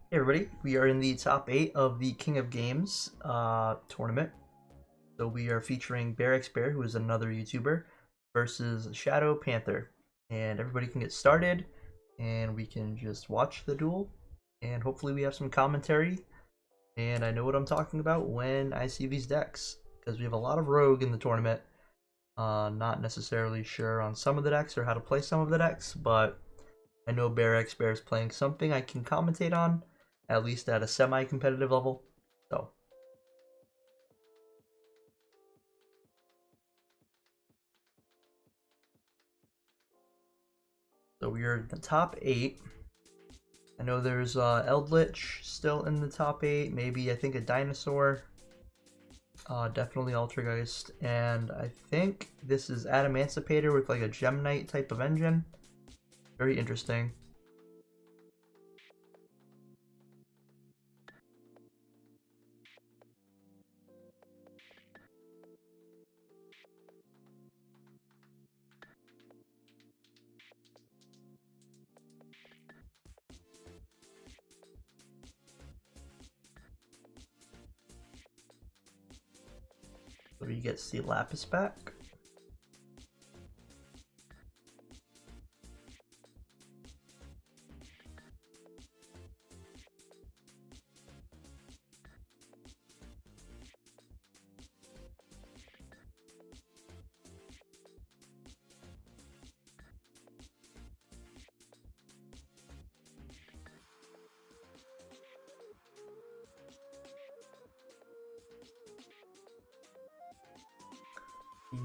Hey everybody, we are in the top 8 of the King of Games tournament. So we are featuring Bear, who is another YouTuber, versus Shadow Panther. And everybody can get started, and we can just watch the duel, and hopefully we have some commentary, and I know what I'm talking about when I see these decks. Because we have a lot of Rogue in the tournament. Not necessarily sure on some of the decks or how to play some of the decks, but I know Bear is playing something I can commentate on, at least at a semi-competitive level. So we are in the top 8. I know there's Eldritch still in the top 8. Maybe I think a dinosaur. Definitely Altergeist. And I think this is Adamancipator with like a Gemnite type of engine. Very interesting. So we get C Lapis back.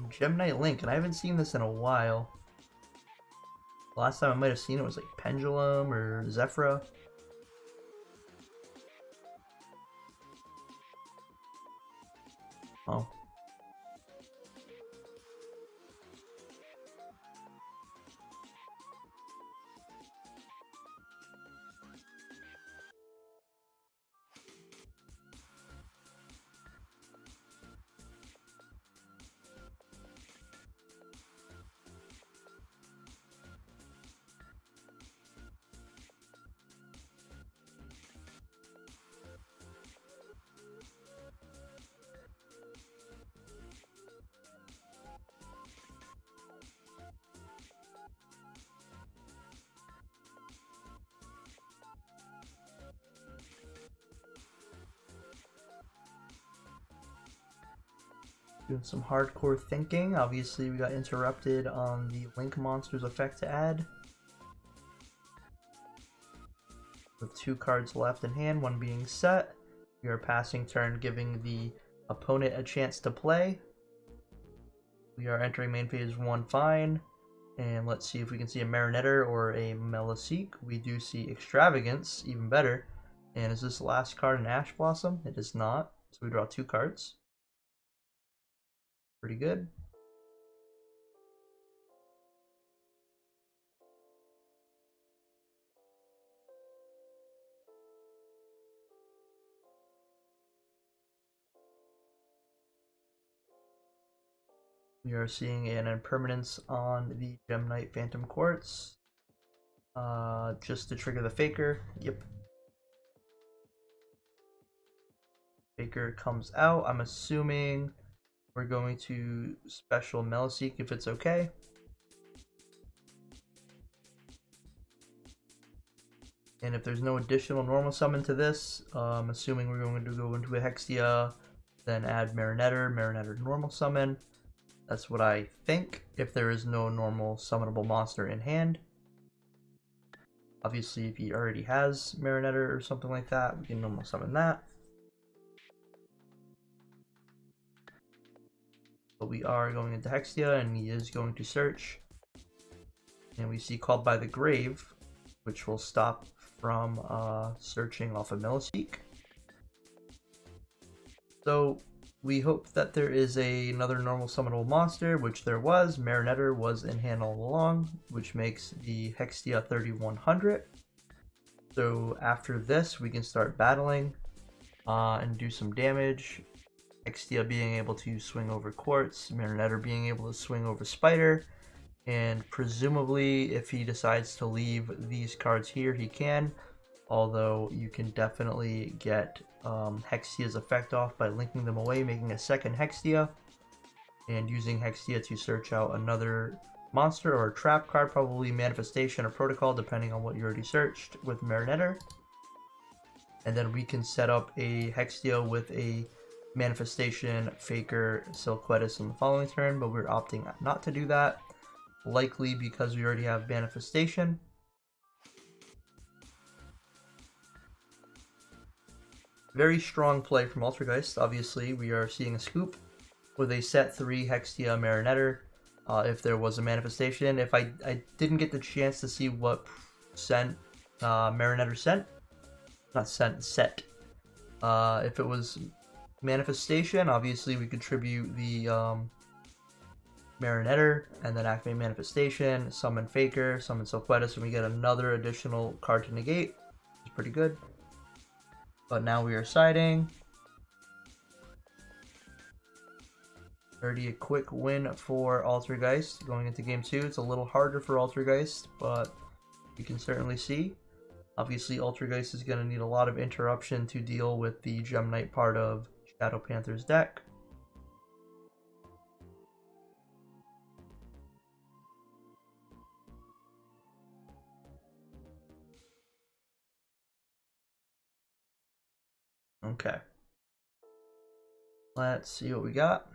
Gemnite Link, and I haven't seen this in a while. Last time I might have seen it was like Pendulum or Zephyra. Oh. Doing some hardcore thinking. Obviously, we got interrupted on the Link Monsters effect to add. With 2 cards left in hand, one being set. We are passing turn, giving the opponent a chance to play. We are entering main phase 1 fine. And let's see if we can see a Marionetter or a Meliseek. We do see Extravagance, even better. And is this last card an Ash Blossom? It is not. So we draw 2 cards. Pretty good. We are seeing an impermanence on the Gemnite Phantom Quartz. Just to trigger the Faker. Yep. Faker comes out. I'm assuming we're going to special Meliseek if it's okay. And if there's no additional normal summon to this, I'm assuming we're going to go into a Hextia, then add Marionetter normal summon. That's what I think, if there is no normal summonable monster in hand. Obviously, if he already has Marionetter or something like that, we can normal summon that. But we are going into Hextia, and he is going to search. And we see Called by the Grave, which will stop from searching off of Meliseek. So we hope that there is another normal summonable monster, which there was. Marionetter was in hand all along, which makes the Hextia 3100. So after this, we can start battling and do some damage. Hextia being able to swing over Quartz, Marionetter being able to swing over Spider, and presumably if he decides to leave these cards here, he can. although you can definitely get Hextia's effect off by linking them away, making a second Hextia, and using Hextia to search out another monster or a trap card, probably Manifestation or Protocol, depending on what you already searched with Marionetter. And then we can set up a Hextia with a Manifestation, Faker, Silquetus on the following turn, but we're opting not to do that, likely because we already have Manifestation. Very strong play from Altergeist. Obviously, we are seeing a scoop with a set 3 Hextia Marionetter. If there was a Manifestation, if I didn't get the chance to see what sent Marionetter sent, not sent, set. If it was Manifestation, obviously we contribute the Marionetter and then activate Manifestation, summon Faker, summon Silquetus, and we get another additional card to negate. It's pretty good. But now we are siding. Already a quick win for Altergeist going into game 2. It's a little harder for Altergeist, but you can certainly see. Obviously, Altergeist is going to need a lot of interruption to deal with the Gem Knight part of Shadow Panther's deck. Okay. Let's see what we got.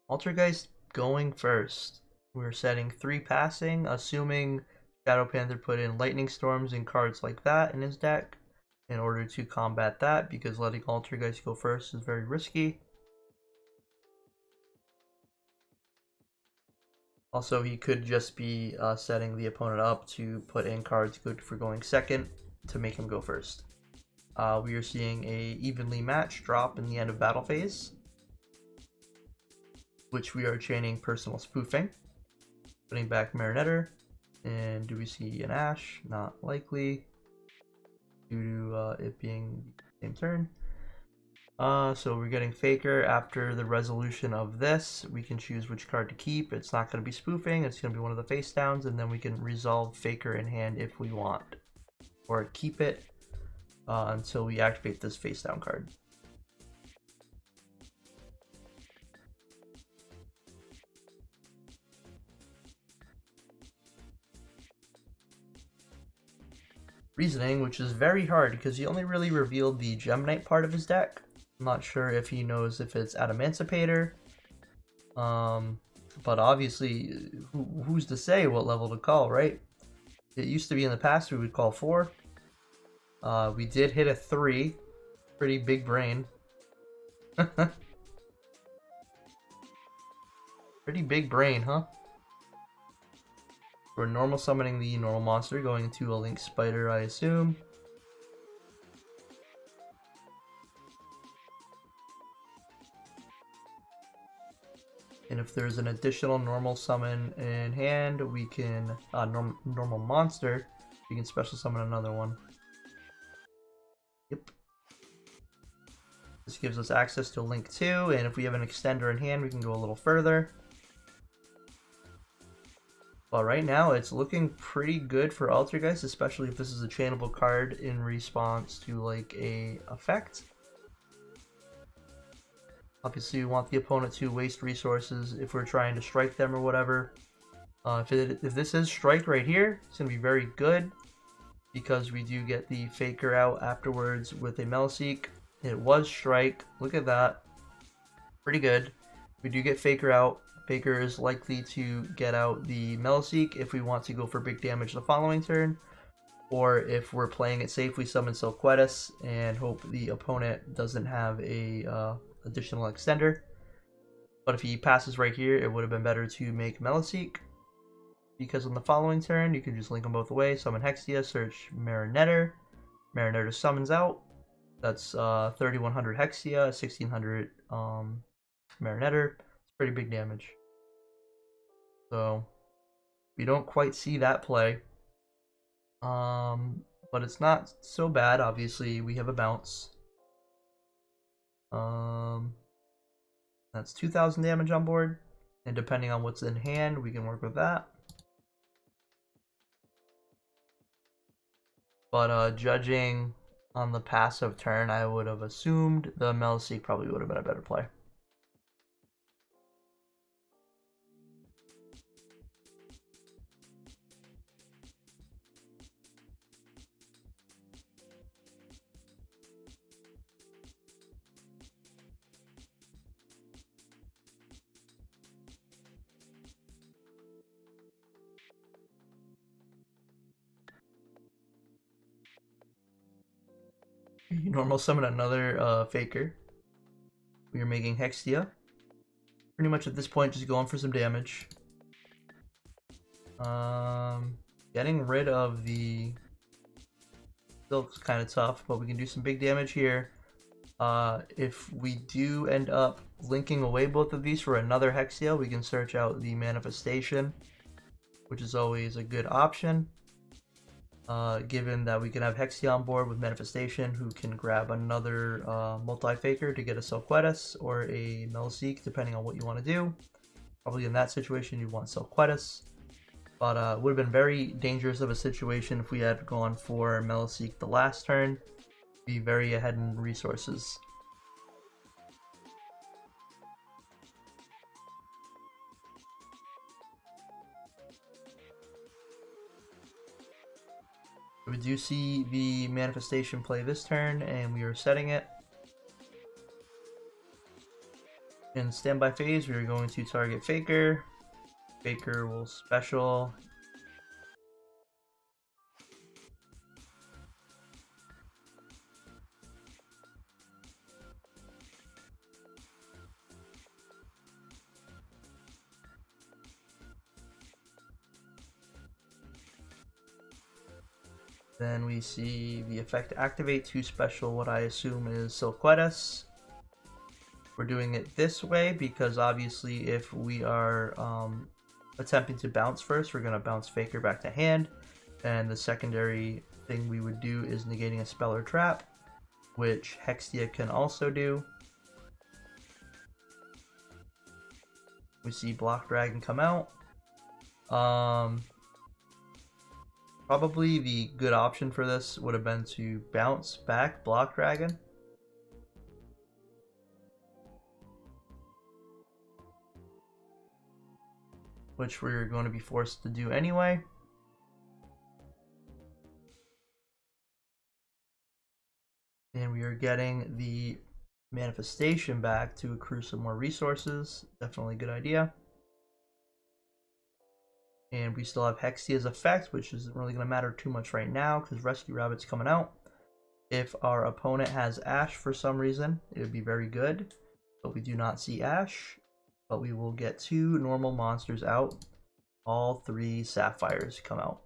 Altergeist going first. We're setting 3 passing, assuming Shadow Panther put in Lightning Storms and cards like that in his deck in order to combat that, because letting Altergeist go first is very risky. Also, he could just be setting the opponent up to put in cards good for going second to make him go first. We are seeing a evenly matched drop in the end of battle phase, which we are chaining Personal Spoofing, putting back Marionetter. And do we see an Ash? Not likely, due to it being the same turn. So we're getting Faker. After the resolution of this, we can choose which card to keep. It's not going to be spoofing, it's going to be one of the face downs, and then we can resolve Faker in hand if we want. Or keep it until we activate this face down card. Reasoning, which is very hard because he only really revealed the Gem Knight part of his deck. I'm not sure if he knows if it's Adamantipator. But obviously, who's to say what level to call, right? It used to be in the past we would call 4. We did hit a 3. Pretty big brain. Pretty big brain, huh? We're normal summoning the normal monster, going into a Link Spider, I assume. And if there's an additional normal summon in hand, we can, normal monster, we can special summon another one. Yep. This gives us access to Link 2, and if we have an extender in hand, we can go a little further. But right now, it's looking pretty good for Altergeist, especially if this is a chainable card in response to, like, a effect. Obviously, we want the opponent to waste resources if we're trying to strike them or whatever. If this is strike right here, it's going to be very good because we do get the Faker out afterwards with a Melseek. It was strike. Look at that. Pretty good. We do get Faker out. Faker is likely to get out the Melseek if we want to go for big damage the following turn. Or if we're playing it safe, we summon Silquetus and hope the opponent doesn't have a additional extender. But if he passes right here, it would have been better to make Melseek, because on the following turn you can just link them both away, summon Hextia, search Marionetter. Marionetter summons out. That's 3100 Hextia, 1600 Marionetter. It's pretty big damage. So we don't quite see that play. But it's not so bad. Obviously, we have a bounce. That's 2000 damage on board. And depending on what's in hand, we can work with that. But judging on the passive turn, I would have assumed the Meliseek probably would have been a better play. You normal summon another Faker. We are making Hextia. Pretty much at this point, just going for some damage. Getting rid of the Silk's kind of tough, but we can do some big damage here. If we do end up linking away both of these for another Hexia, we can search out the Manifestation, which is always a good option. Given that we can have Hexia on board with Manifestation, who can grab another multi-faker to get a Selquetus or a Meliseek, depending on what you want to do. Probably in that situation, you want Selquetus. But it would have been very dangerous of a situation if we had gone for Meliseek the last turn. Be very ahead in resources. We do see the Manifestation play this turn, and we are setting it. In standby phase, we are going to target Faker. Faker will special. Then we see the effect activate to special what I assume is Selquetus. We're doing it this way because obviously if we are attempting to bounce first, we're going to bounce Faker back to hand. And the secondary thing we would do is negating a spell or trap, which Hextia can also do. We see Block Dragon come out. Probably the good option for this would have been to bounce back Block Dragon. Which we're going to be forced to do anyway. And we are getting the Manifestation back to accrue some more resources. Definitely a good idea. And we still have Hexia's effect, which isn't really going to matter too much right now because Rescue Rabbit's coming out. If our opponent has Ash for some reason, it would be very good. But we do not see Ash. But we will get 2 normal monsters out. All 3 Sapphires come out.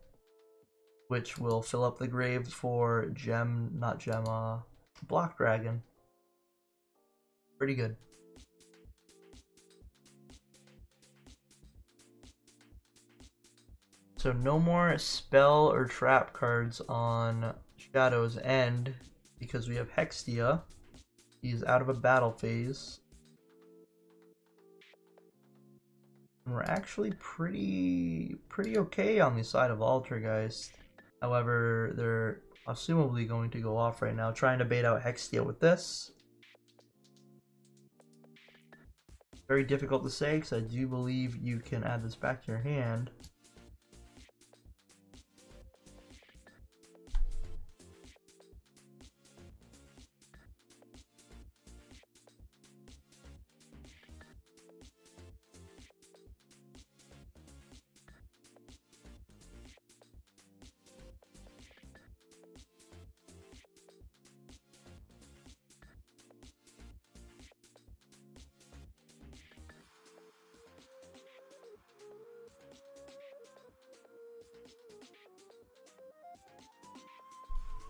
Which will fill up the grave for Block Dragon. Pretty good. So no more spell or trap cards on Shadow's end because we have Hextia. He's out of a battle phase. And we're actually pretty okay on the side of Altergeist. However, they're assumably going to go off right now, trying to bait out Hextia with this. Very difficult to say because I do believe you can add this back to your hand.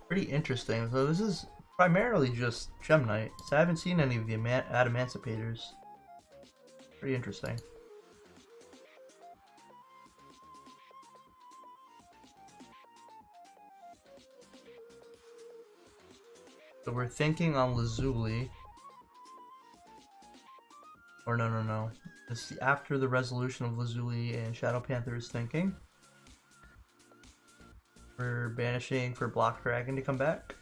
Pretty interesting. So this is primarily just Gem Knight. So I haven't seen any of the Adamanticators. Pretty interesting. So we're thinking on Lazuli. Or no. This is after the resolution of Lazuli and Shadow Panther's thinking. We're banishing for Block Dragon to come back.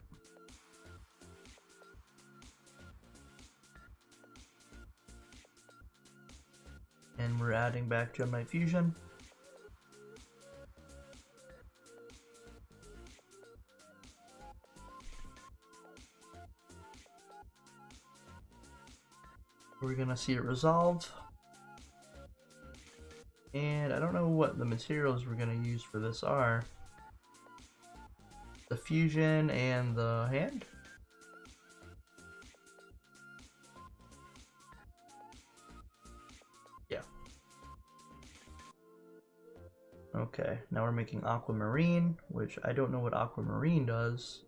And we're adding back Gem Knight Fusion. We're gonna see it resolved. And I don't know what the materials we're gonna use for this are. The fusion and the hand? Yeah. Okay, now we're making Aquamarine, which I don't know what Aquamarine does.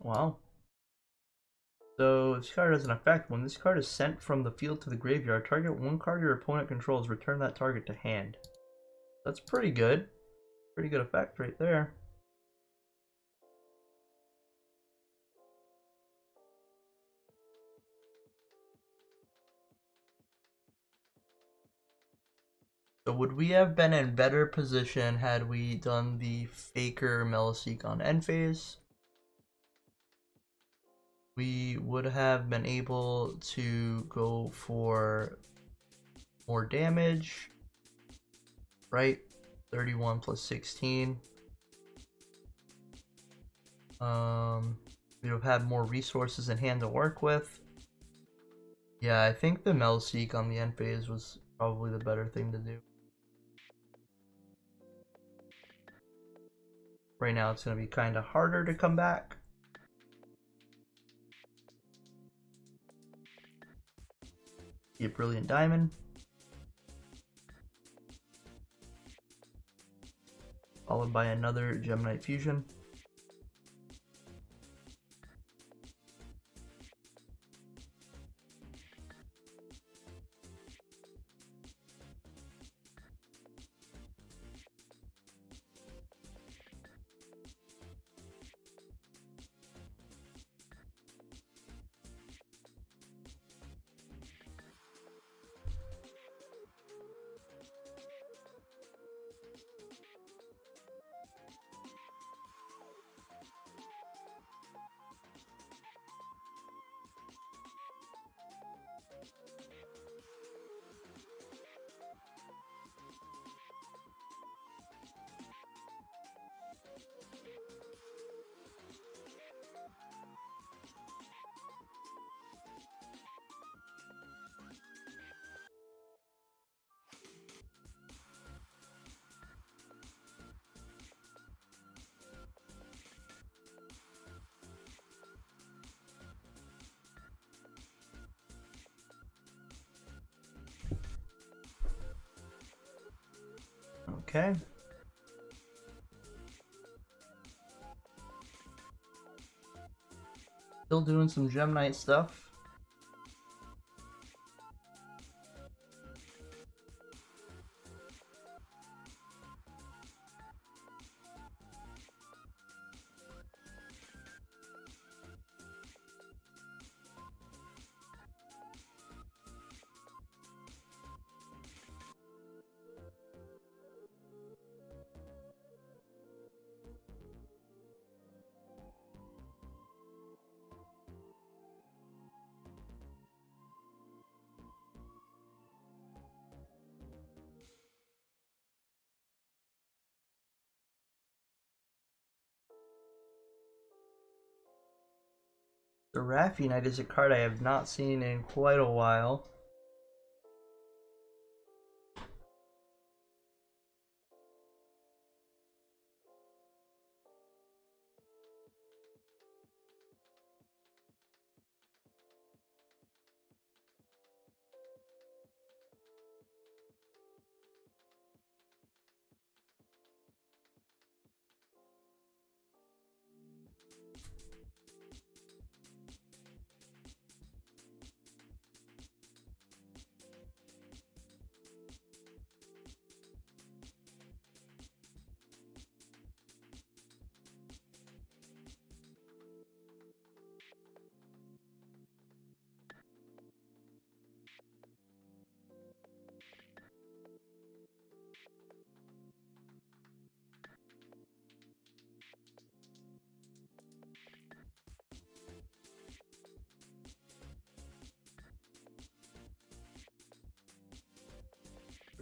Wow. So this card has an effect. When this card is sent from the field to the graveyard, target one card your opponent controls, return that target to hand. That's pretty good. Pretty good effect right there. So would we have been in better position had we done the Faker Meliseek on end phase? We would have been able to go for more damage, right? 31 plus 16. We would have had more resources in hand to work with. Yeah, I think the Meliseek on the end phase was probably the better thing to do. Right now it's going to be kind of harder to come back. A Brilliant Diamond. Followed by another Gem Knight Fusion. Okay. Still doing some Gem Knight stuff. The Raffi Knight is a card I have not seen in quite a while.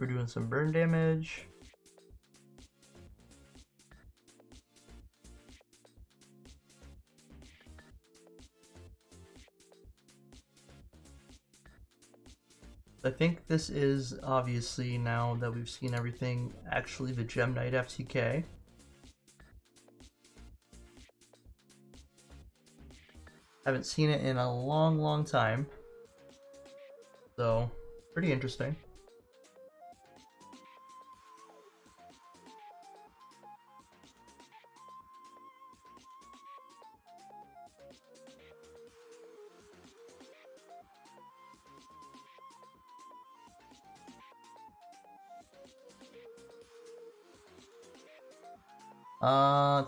We're doing some burn damage. I think this is, obviously, now that we've seen everything, actually the Gem Knight FTK. Haven't seen it in a long time. So, pretty interesting.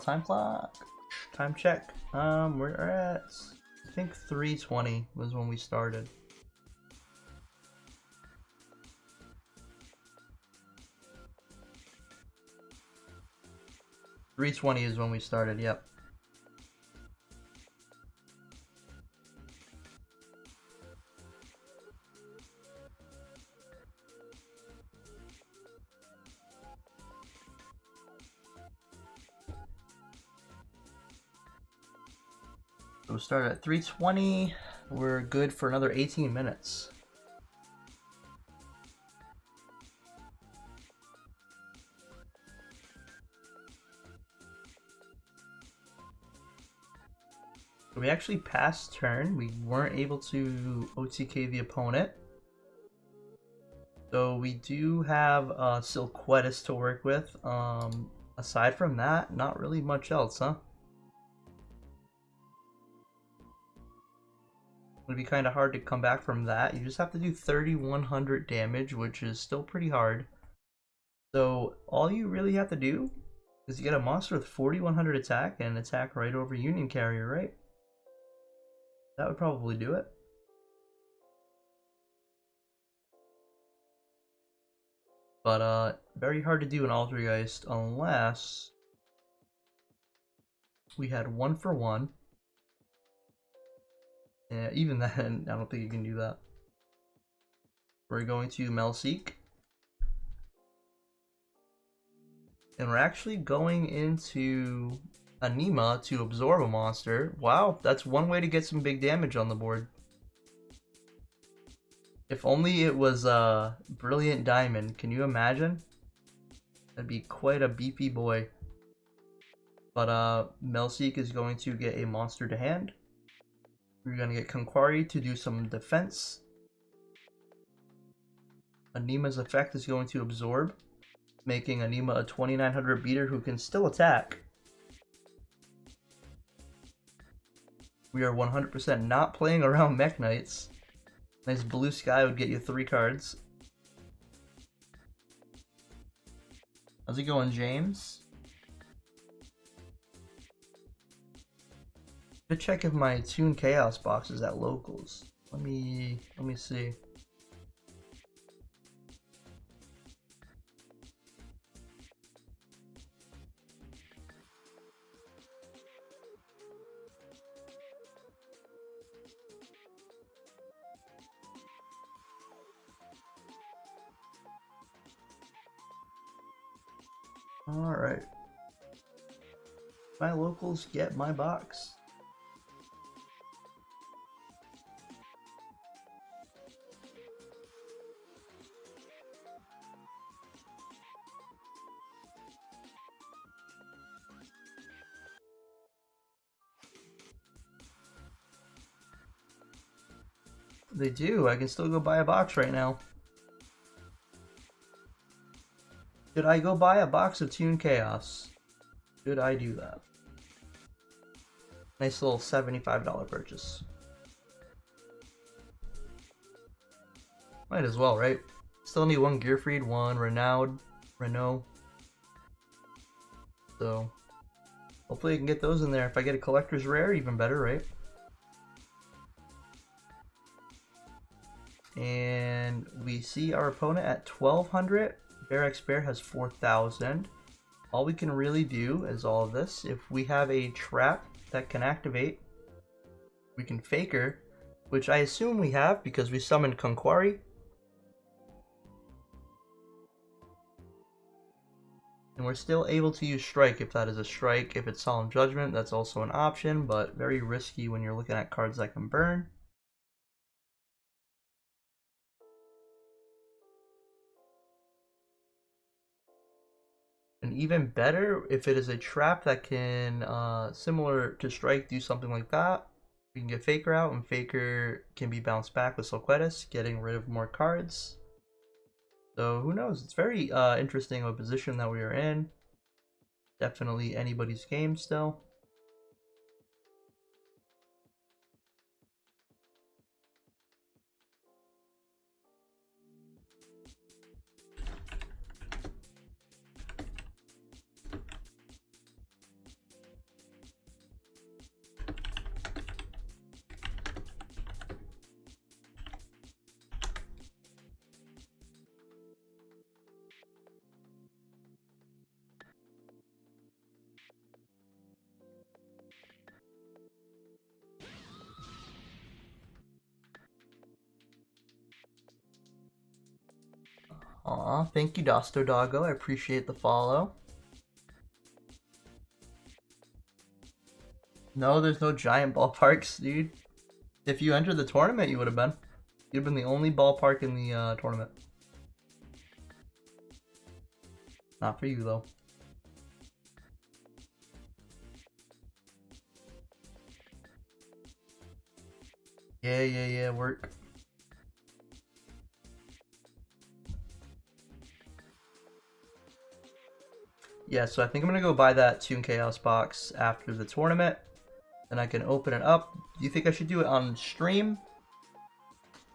Time clock, time check. We're at, I think 3:20 was when we started. $3:20 is when we started, yep. So we started at 3:20. We're good for another 18 minutes. So we actually passed turn. We weren't able to OTK the opponent. So we do have Silquetus to work with. Aside from that, not really much else, huh? It'd be kind of hard to come back from that. You just have to do 3,100 damage, which is still pretty hard. So all you really have to do is get a monster with 4,100 attack and attack right over Union Carrier, right? That would probably do it. But very hard to do an Altergeist unless we had 1-for-1. Yeah, even then, I don't think you can do that. We're going to Melseek. And we're actually going into Anima to absorb a monster. Wow, that's one way to get some big damage on the board. If only it was Brilliant Diamond. Can you imagine? That'd be quite a beefy boy. But Melseek is going to get a monster to hand. We're going to get Conquari to do some defense. Anima's effect is going to absorb, making Anima a 2,900 beater who can still attack. We are 100% not playing around Mech Knights. Nice blue sky would get you 3 cards. How's it going, James? To check if my Toon Chaos box is at locals. Let me see. All right. My locals get my box. They do. I can still go buy a box right now. Should I go buy a box of Toon Chaos? Should I do that? Nice little $75 purchase. Might as well, right? Still need 1 Gearfried, 1 Renault. So, hopefully I can get those in there. If I get a collector's rare, even better, right? And we see our opponent at 1,200. Barracks Bear has 4,000. All we can really do is all of this. If we have a trap that can activate, we can Faker, which I assume we have because we summoned Conquari. And we're still able to use strike if that is a strike. If it's solemn judgment, that's also an option, but very risky when you're looking at cards that can burn. And even better, if it is a trap that can, similar to strike, do something like that. We can get Faker out, and Faker can be bounced back with Sulquetis, getting rid of more cards. So who knows? It's very interesting of a position that we are in. Definitely anybody's game still. Aw, thank you, Dostodago. I appreciate the follow. No, there's no giant ballparks, dude. If you entered the tournament, you would have been. You'd have been the only ballpark in the tournament. Not for you, though. Yeah, work. Yeah, so I think I'm gonna go buy that Toon Chaos box after the tournament. Then I can open it up. Do you think I should do it on stream?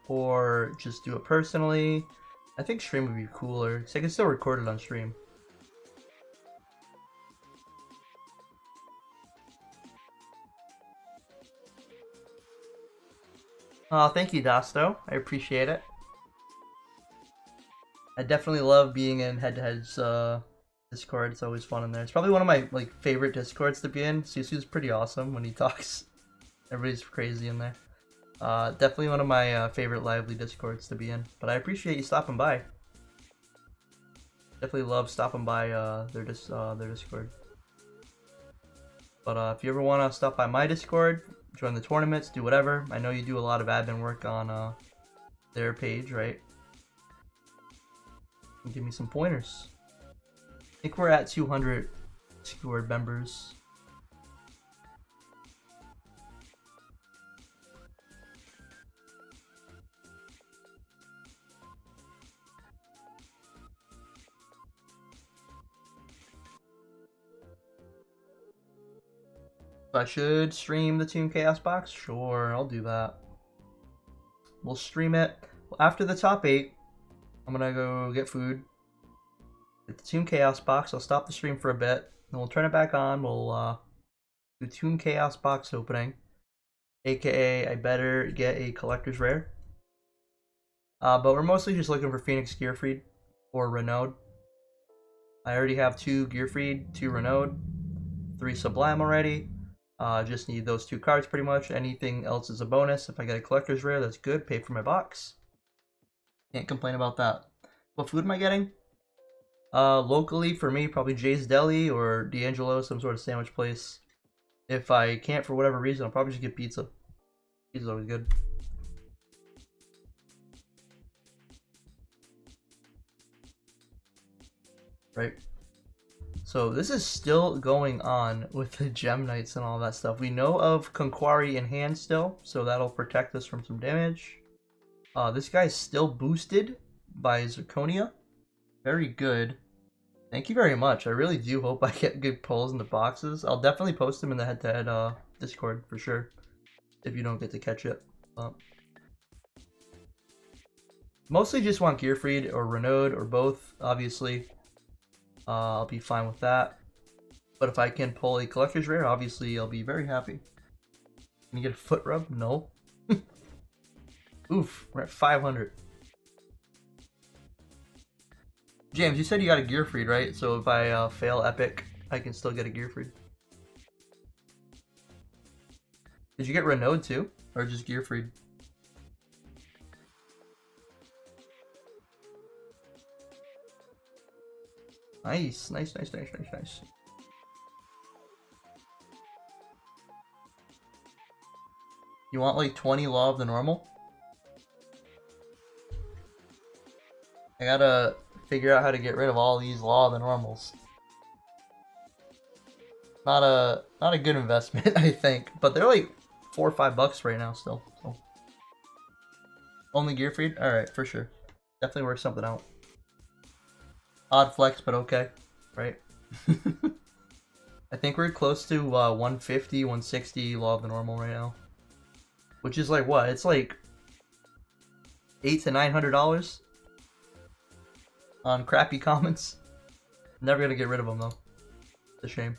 Or just do it personally? I think stream would be cooler, so I can still record it on stream. Thank you, Dasto. I appreciate it. I definitely love being in head-to-heads Discord. It's always fun in there. It's probably one of my favorite Discords to be in. Susu's pretty awesome when he talks. Everybody's crazy in there. Definitely one of my favorite lively Discords to be in. But I appreciate you stopping by. Definitely love stopping by their Discord. But if you ever want to stop by my Discord, join the tournaments, do whatever. I know you do a lot of admin work on their page, right? And give me some pointers. I think we're at 200 Discord members. I should stream the Toon Chaos box? Sure, I'll do that. We'll stream it. After the top 8, I'm gonna go get food. Get the Toon Chaos box. I'll stop the stream for a bit. Then we'll turn it back on. We'll do Toon Chaos box opening. AKA, I better get a collector's rare. But we're mostly just looking for Phoenix Gearfried or Renaud. I already have 2 Gearfried, 2 Renaud, 3 Sublime already. Just need those 2 cards pretty much. Anything else is a bonus. If I get a collector's rare, that's good. Pay for my box. Can't complain about that. What food am I getting? Locally for me, probably Jay's Deli or D'Angelo, some sort of sandwich place. If I can't for whatever reason, I'll probably just get pizza. Pizza's always good. Right. So this is still going on with the Gem Knights and all that stuff. We know of Conquari in hand still, so that'll protect us from some damage. This guy's still boosted by Zirconia. Very good. Thank you very much. I really do hope I get good pulls in the boxes. I'll definitely post them in the head-to-head Discord for sure, if you don't get to catch it. Mostly just want Gearfried or Renaud or both, obviously. I'll be fine with that. But if I can pull a collector's rare, obviously I'll be very happy. Can you get a foot rub? No. Oof, we're at 500. James, you said you got a Gearfried, right? So if I fail Epic, I can still get a Gearfried. Did you get Renaud too? Or just Gearfried? Nice, nice, nice, nice, nice, nice. You want like 20 Law of the Normal? I gotta figure out how to get rid of all these Law of the Normals. Not a good investment, I think. But they're like $4 or $5 right now still. So. Only gear freed? Alright, for sure. Definitely work something out. Odd flex, but okay. Right? I think we're close to 150, 160 Law of the Normal right now. Which is like what? It's like $800 to $900 on crappy comments. Never gonna get rid of them though. It's a shame.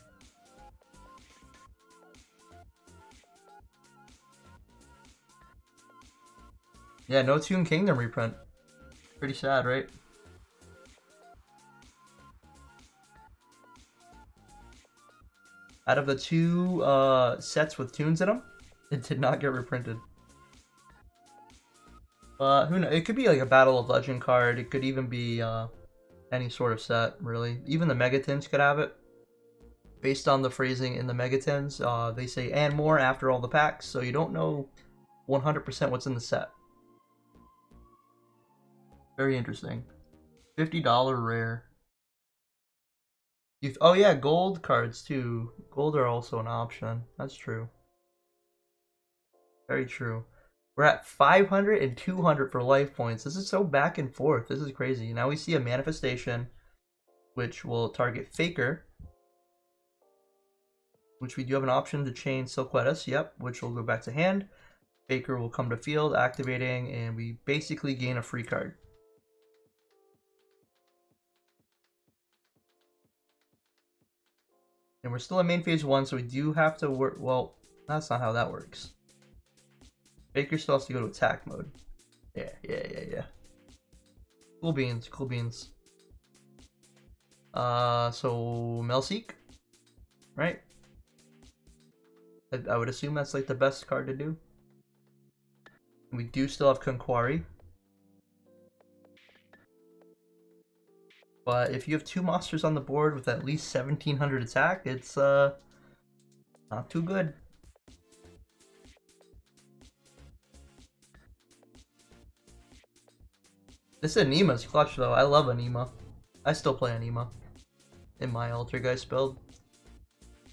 Yeah, no Toon Kingdom reprint. Pretty sad, right? Out of the two sets with tunes in them, it did not get reprinted. Who knows? It could be like a Battle of Legend card. It could even be any sort of set, really. Even the Megatins could have it. Based on the phrasing in the Megatins, they say and more after all the packs, so you don't know 100% what's in the set. Very interesting. $50 rare. Oh yeah, gold cards too. Gold are also an option. That's true. Very true. We're at 500 and 200 for life points. This is so back and forth. This is crazy. Now we see a manifestation, which will target Faker, which we do have an option to chain Silkwetus, yep, which will go back to hand. Faker will come to field, activating, and we basically gain a free card. And we're still in main phase 1, so we do have to work. Well, that's not how that works. Faker still has to go to attack mode. Yeah. Cool beans, cool beans. So Melseek, right? I would assume that's like the best card to do. We do still have Kunquari. But if you have two monsters on the board with at least 1700 attack, it's not too good. This Anima's clutch though. I love Anima. I still play Anima in my Altergeist build.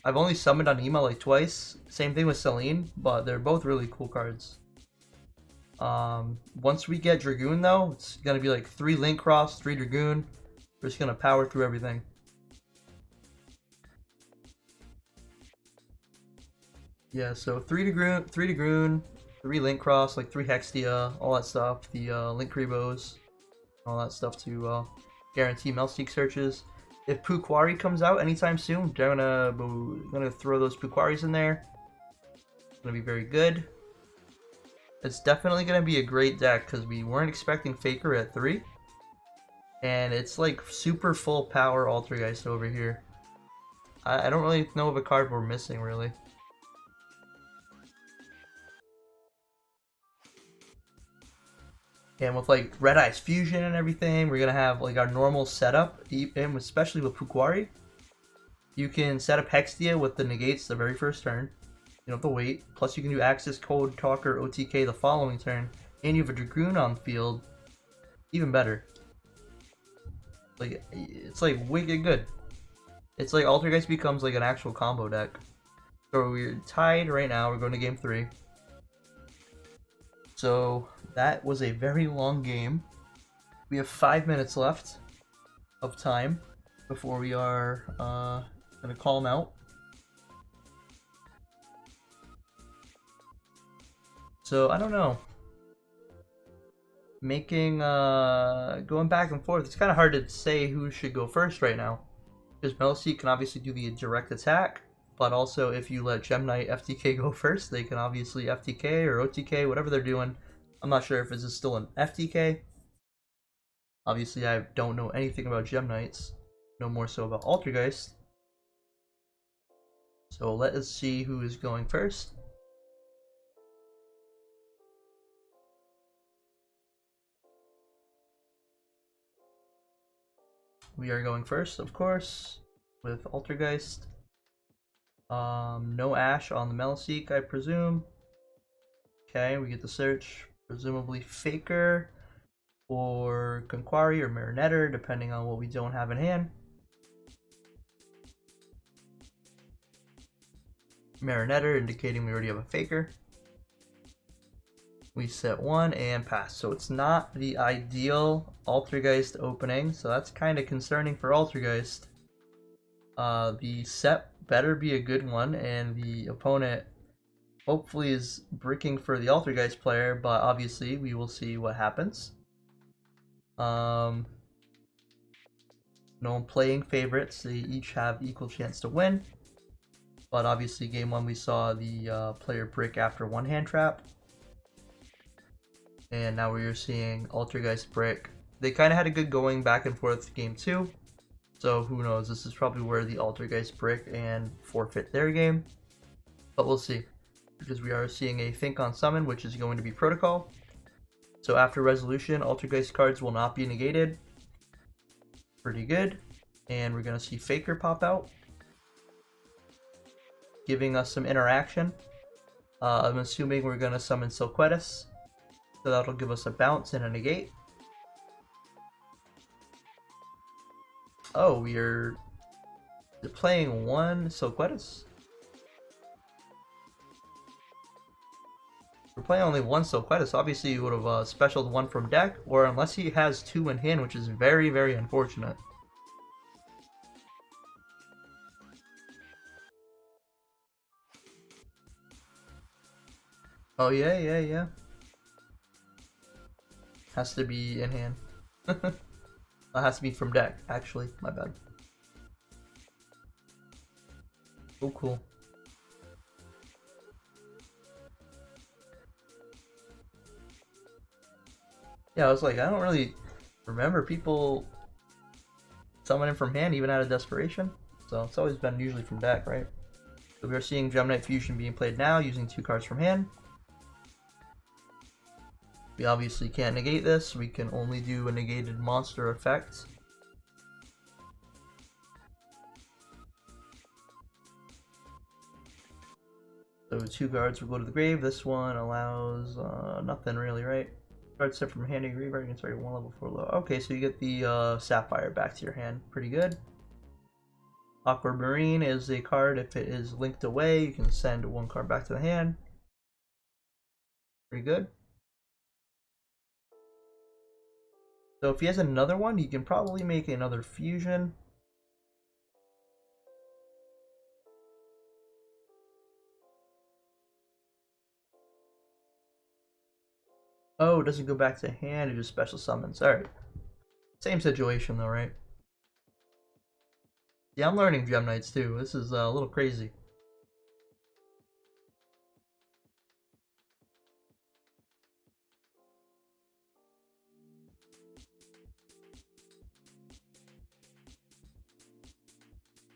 I've only summoned Anima like twice. Same thing with Celine, but they're both really cool cards. Once we get Dragoon though, it's gonna be like 3 Link Cross, 3 Dragoon. We're just gonna power through everything. Yeah, so 3 Dragoon, 3 Link Cross, like 3 Hextia, all that stuff. The Link Rebos, all that stuff to guarantee Melseek searches. If Pukwari comes out anytime soon, they're gonna throw those Pukwaris in there. It's gonna be very good. It's definitely gonna be a great deck because we weren't expecting Faker at 3. And it's like super full power Altergeist over here. I don't really know of a card we're missing, really. And with like Red Eyes Fusion and everything, we're gonna have like our normal setup, and especially with Pukwari. You can set up Hextia with the negates the very first turn. You don't have to wait. Plus you can do Axis, Code Talker, OTK the following turn. And you have a Dragoon on the field. Even better. Like, it's like wicked good. It's like Altergeist becomes like an actual combo deck. So we're tied right now. We're going to game 3. So that was a very long game. We have 5 minutes left of time before we are going to call them out. So I don't know. Going back and forth, it's kind of hard to say who should go first right now. Because Melseek can obviously do the direct attack, but also if you let Gem Knight FTK go first, they can obviously FTK or OTK, whatever they're doing. I'm not sure if this is still an FTK. Obviously, I don't know anything about Gem Knights. No more so about Altergeist. So let us see who is going first. we are going first, of course, with Altergeist. No Ash on the Melseek, I presume. Okay, we get the search. Presumably Faker or Conquari or Marinetter, depending on what we don't have in hand. Marinetter indicating we already have a Faker. We set one and pass. So it's not the ideal Altergeist opening, so that's kind of concerning for Altergeist. The set better be a good one, and the opponent hopefully is bricking for the Altergeist player, but obviously we will see what happens. No playing favorites, they each have equal chance to win. But obviously game 1 we saw the player brick after one hand trap. And now we are seeing Altergeist brick. They kind of had a good going back and forth game 2. So who knows, this is probably where the Altergeist brick and forfeit their game. But we'll see. Because we are seeing a think on summon, which is going to be protocol. So after resolution, Altergeist cards will not be negated. Pretty good. And we're going to see Faker pop out, giving us some interaction. I'm assuming we're going to summon Silquetus. So that'll give us a bounce and a negate. Oh, we're playing one Silquetus? We're playing only one Silquetus. Obviously, you would have specialed one from deck, or unless he has two in hand, which is very, very unfortunate. Oh, yeah. Has to be in hand. That has to be from deck, actually. My bad. Oh, cool. Yeah, I was like, I don't really remember people summoning from hand even out of desperation. So it's always been usually from deck, right? So we are seeing Gem Knight Fusion being played now using 2 cards from hand. We obviously can't negate this. We can only do a negated monster effect. So 2 cards will go to the grave. This one allows nothing really, right? Card set from hand to graveyard, you can start 1 level 4 low. Okay, so you get the Sapphire back to your hand. Pretty good. Aquamarine is a card, if it is linked away, you can send 1 card back to the hand. Pretty good. So if he has another one, he can probably make another fusion. Oh, it doesn't go back to hand, it just special summons. Alright. Same situation though, right? Yeah, I'm learning Gem Knights too. This is a little crazy.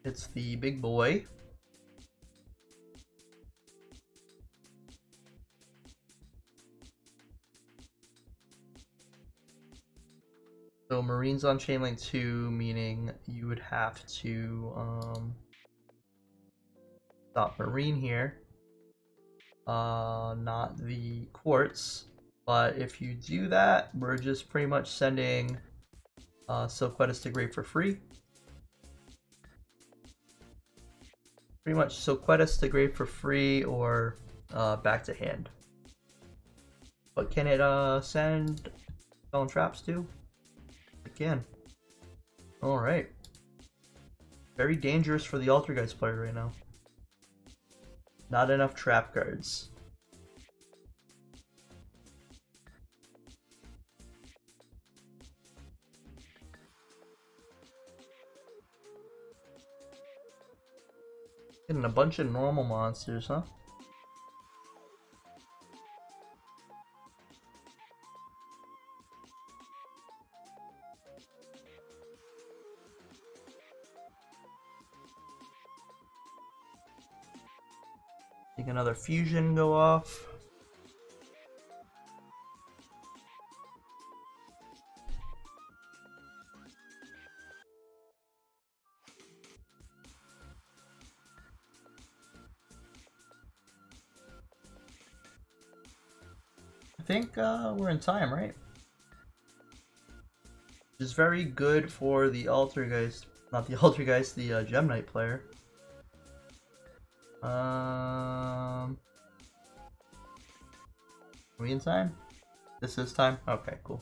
It's the big boy. So Marine's on Chainlink 2, meaning you would have to stop Marine here. Not the Quartz. But if you do that, we're just pretty much sending Silquetus to grave for free. Pretty much Silquetus to grave for free or back to hand. But can it send Spell and Traps too? It can. Alright. Very dangerous for the Altergeist player right now. Not enough trap cards. Getting a bunch of normal monsters, huh? Think another fusion go off. I think we're in time, right? Which is very good for the Altergeist, not the Altergeist, the Gem Knight player. Are we in time? This is time? Okay, cool.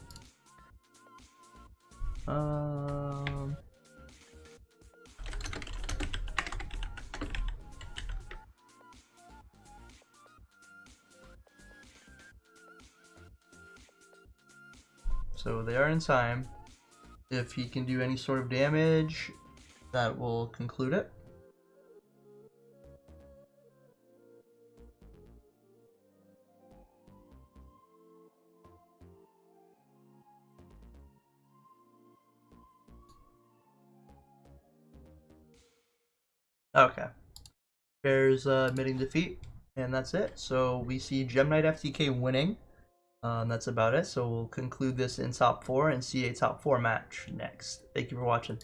So they are in time. If he can do any sort of damage, that will conclude it. Okay. Bears admitting defeat, and that's it. So we see Gem Knight FTK winning. That's about it. So we'll conclude this in top 4 and see a top 4 match next. Thank you for watching.